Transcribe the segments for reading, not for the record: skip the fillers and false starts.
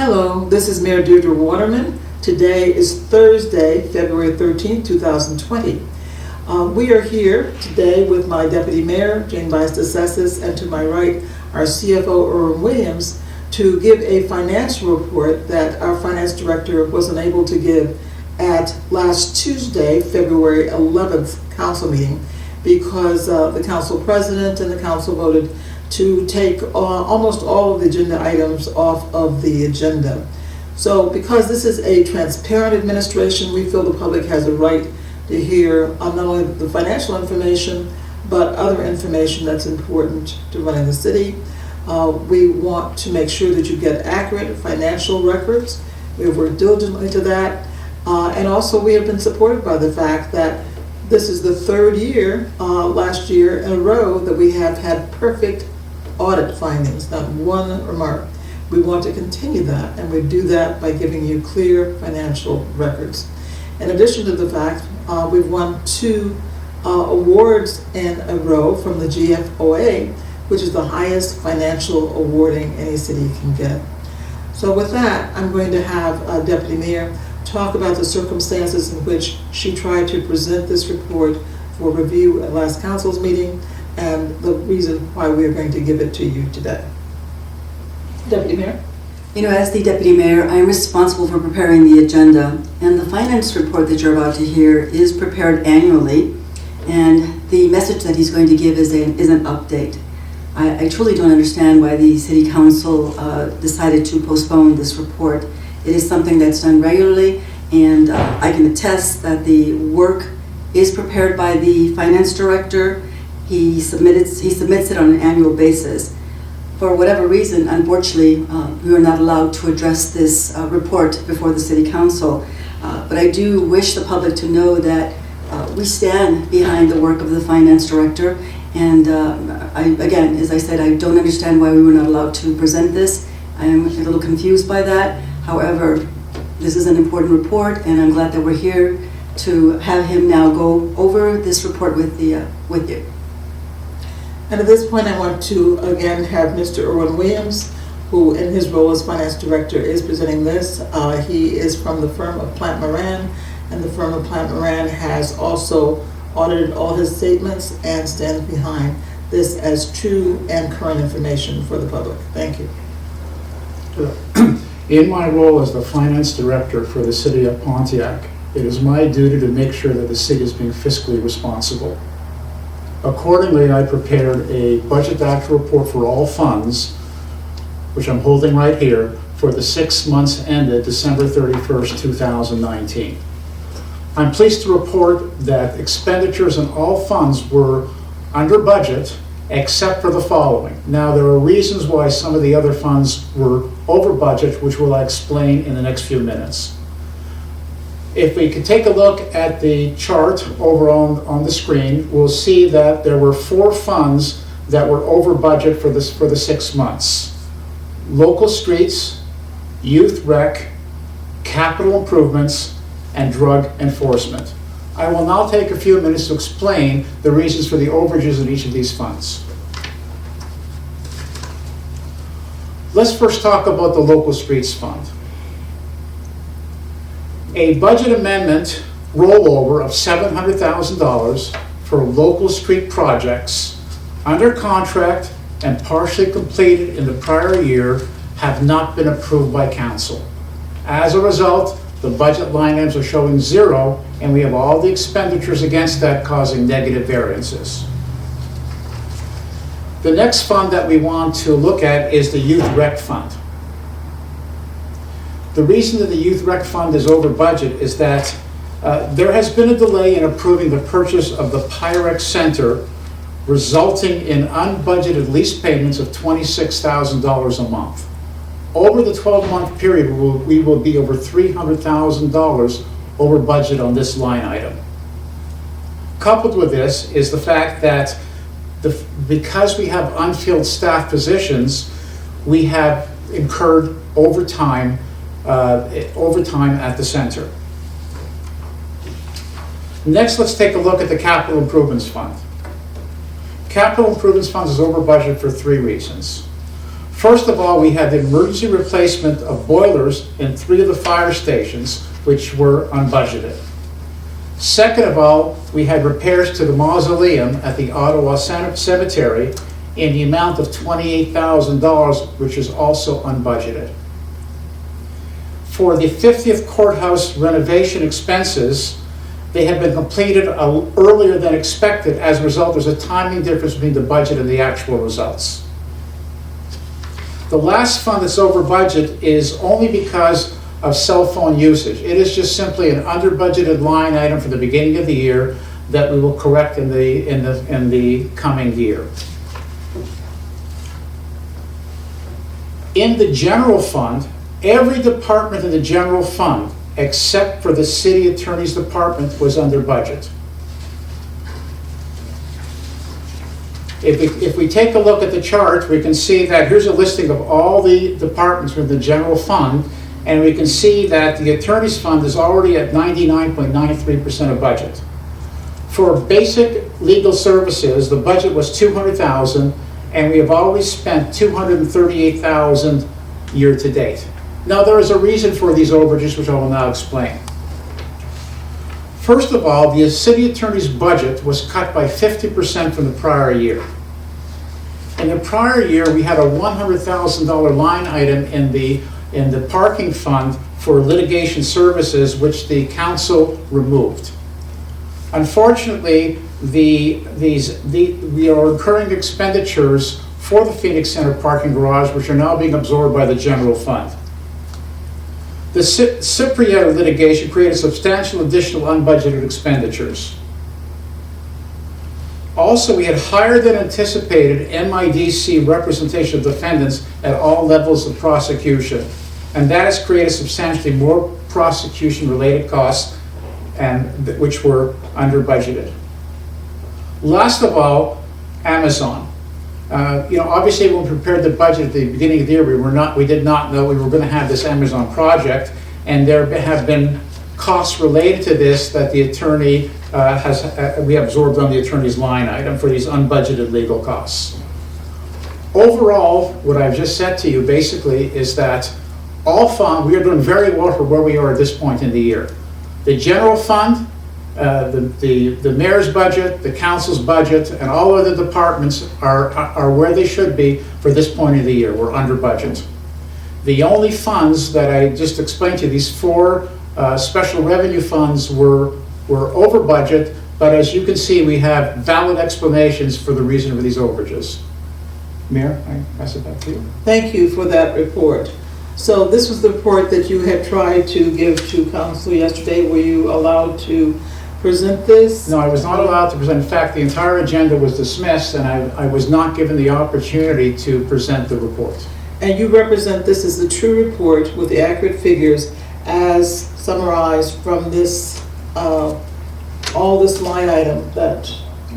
Hello, this is Mayor Deirdre Waterman. Today is Thursday, February 13th, 2020. We are here today with my Deputy Mayor, Jane Vice DeCessis, and to my right, our CFO, Erwin Williams, to give a financial report that our Finance Director was unable to give at last Tuesday, February 11th council meeting because the council president and the council voted to take almost all of the agenda items off of the agenda. So because this is a transparent administration, we feel the public has a right to hear not only the financial information, but other information that's important to running the city. We want to make sure that you get accurate financial records. We've worked diligently to that. And also we have been supported by the fact that this is the third year, last year in a row, that we have had perfect audit findings, not one remark. We want to continue that, and we do that by giving you clear financial records. In addition to the fact, we've won 2 awards in a row from the GFOA, which is the highest financial awarding any city can get. So with that, I'm going to have Deputy Mayor talk about the circumstances in which she tried to present this report for review at last council's meeting, and the reason why we are going to give it to you today. Deputy Mayor? You know, as the Deputy Mayor, I'm responsible for preparing the agenda, and the finance report that you're about to hear is prepared annually, and the message that he's going to give is an update. I truly don't understand why the City Council decided to postpone this report. It is something that's done regularly, and I can attest that the work is prepared by the Finance Director. He submits it on an annual basis. For whatever reason, unfortunately, we were not allowed to address this report before the City Council. But I do wish the public to know that we stand behind the work of the Finance Director. And again, as I said, I don't understand why we were not allowed to present this. I am a little confused by that. However, this is an important report, and I'm glad that we're here to have him now go over this report with you. And at this point, I want to again have Mr. Erwin Williams, who in his role as Finance Director is presenting this. He is from the firm of Plante Moran, and the firm of Plante Moran has also audited all his statements and stands behind this as true and current information for the public. Thank you. In my role as the Finance Director for the City of Pontiac, it is my duty to make sure that the city is being fiscally responsible. Accordingly, I prepared a budget actual report for all funds, which I'm holding right here, for the 6 months ended December 31st, 2019. I'm pleased to report that expenditures in all funds were under budget, except for the following. Now, there are reasons why some of the other funds were over budget, which will I explain in the next few minutes. If we could take a look at the chart over on the screen, we'll see that there were 4 funds that were over budget for the 6 months. Local streets, youth rec, capital improvements, and drug enforcement. I will now take a few minutes to explain the reasons for the overages in each of these funds. Let's first talk about the local streets fund. A budget amendment rollover of $700,000 for local street projects under contract and partially completed in the prior year have not been approved by council. As a result, the budget line items are showing 0, and we have all the expenditures against that causing negative variances. The next fund that we want to look at is the Youth Rec Fund. The reason that the Youth Rec Fund is over budget is that there has been a delay in approving the purchase of the Pyrex Center, resulting in unbudgeted lease payments of $26,000 a month. Over the 12-month period, we will be over $300,000 over budget on this line item. Coupled with this is the fact that because we have unfilled staff positions, we have incurred overtime at the center. Next, let's take a look at the Capital Improvements Fund. Capital Improvements Fund is over budget for 3 reasons. First of all, we had the emergency replacement of boilers in 3 of the fire stations, which were unbudgeted. Second of all, we had repairs to the mausoleum at the Ottawa Cemetery in the amount of $28,000, which is also unbudgeted. For the 50th courthouse renovation expenses, they have been completed earlier than expected. As a result, there's a timing difference between the budget and the actual results. The last fund that's over budget is only because of cell phone usage. It is just simply an under budgeted line item for the beginning of the year that we will correct in the coming year. In the general fund, every department in the general fund, except for the city attorney's department, was under budget. If we take a look at the chart, we can see that here's a listing of all the departments within the general fund, and we can see that the attorney's fund is already at 99.93% of budget. For basic legal services, the budget was $200,000, and we have always spent $238,000 year to date. Now, there is a reason for these overages, which I will now explain. First of all, the city attorney's budget was cut by 50% from the prior year. In the prior year, we had a $100,000 line item in the parking fund for litigation services, which the council removed. Unfortunately, we are incurring expenditures for the Phoenix Center parking garage, which are now being absorbed by the general fund. The Ciprietta litigation created substantial additional unbudgeted expenditures. Also, we had higher than anticipated MIDC representation of defendants at all levels of prosecution, and that has created substantially more prosecution-related costs, which were under budgeted. Last of all, Amazon. Obviously, when we prepared the budget at the beginning of the year, we did not know we were going to have this Amazon project, and there have been costs related to this that the attorney we absorbed on the attorney's line item for these unbudgeted legal costs. Overall, what I've just said to you basically is that we are doing very well for where we are at this point in the year. The general fund, the mayor's budget, the council's budget, and all other departments are where they should be for this point of the year. We're under budget. The only funds that I just explained to you, these 4 special revenue funds were over budget, but as you can see, we have valid explanations for the reason for these overages. Mayor, I pass it back to you. Thank you for that report. So this was the report that you had tried to give to council yesterday. Were you allowed to present this? No, I was not allowed to present. In fact, the entire agenda was dismissed, and I was not given the opportunity to present the report. And you represent this as the true report with the accurate figures as summarized from this, all this line item that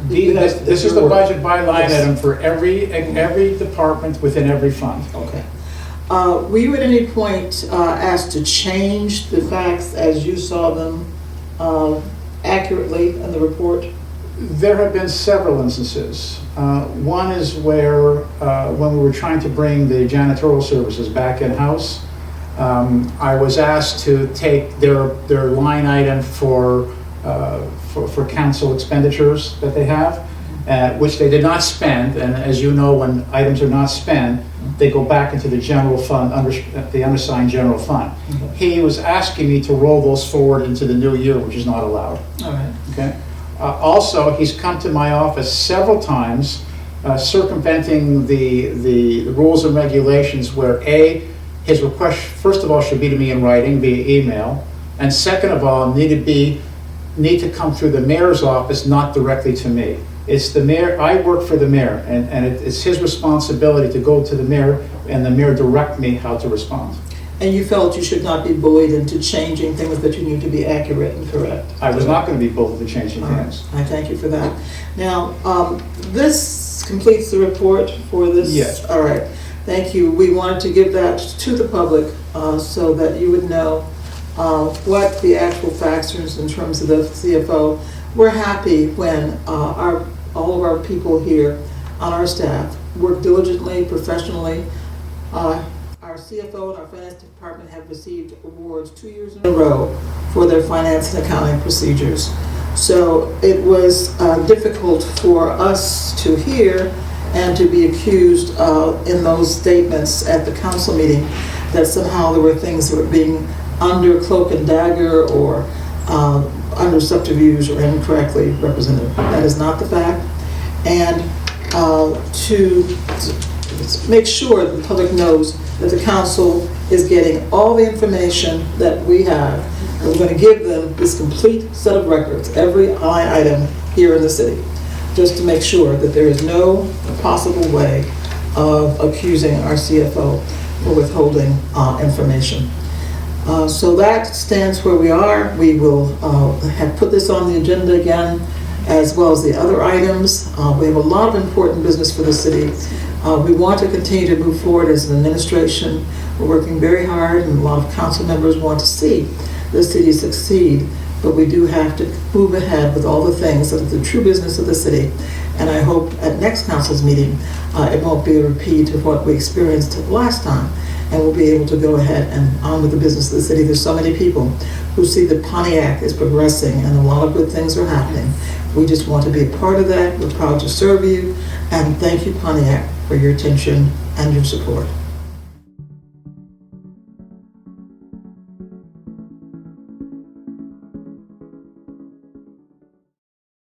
This is the budget by line item for every department within every fund. Okay. Were you at any point asked to change the facts as you saw them accurately in the report? There have been several instances. One is where when we were trying to bring the janitorial services back in-house, I was asked to take their line item for council expenditures that they have, which they did not spend. And as you know, when items are not spent, they go back into the general fund, the unassigned general fund. Okay. He was asking me to roll those forward into the new year, which is not allowed. All right. Okay. Also, he's come to my office several times, circumventing the rules and regulations where his request, first of all, should be to me in writing via email, and second of all, need to come through the mayor's office, not directly to me. It's the mayor. I work for the mayor, and it's his responsibility to go to the mayor, and the mayor direct me how to respond. And you felt you should not be bullied into changing things that you need to be accurate and correct? I was not going to be bullied to changing things. I thank you for that. Now, this completes the report for this? Yes. All right. Thank you. We wanted to give that to the public so that you would know what the actual facts are in terms of the CFO. We're happy when all of our people here on our staff work diligently, professionally, Our CFO and our finance department have received awards 2 years in a row for their finance and accounting procedures. So it was difficult for us to hear and to be accused in those statements at the council meeting that somehow there were things that were being under cloak and dagger or under subterfuge or incorrectly represented. That is not the fact. And to make sure that the public knows that the council is getting all the information that we have. And we're going to give them this complete set of records, every line item here in the city, just to make sure that there is no possible way of accusing our CFO for withholding information. So that stands where we are. We will have put this on the agenda again, as well as the other items. We have a lot of important business for the city. We want to continue to move forward as an administration. We're working very hard, and a lot of council members want to see the city succeed, but we do have to move ahead with all the things that are the true business of the city. And I hope at next council's meeting, it won't be a repeat of what we experienced last time, and we'll be able to go ahead and on with the business of the city. There's so many people who see that Pontiac is progressing and a lot of good things are happening. We just want to be a part of that. We're proud to serve you, and thank you, Pontiac, for your attention and your support.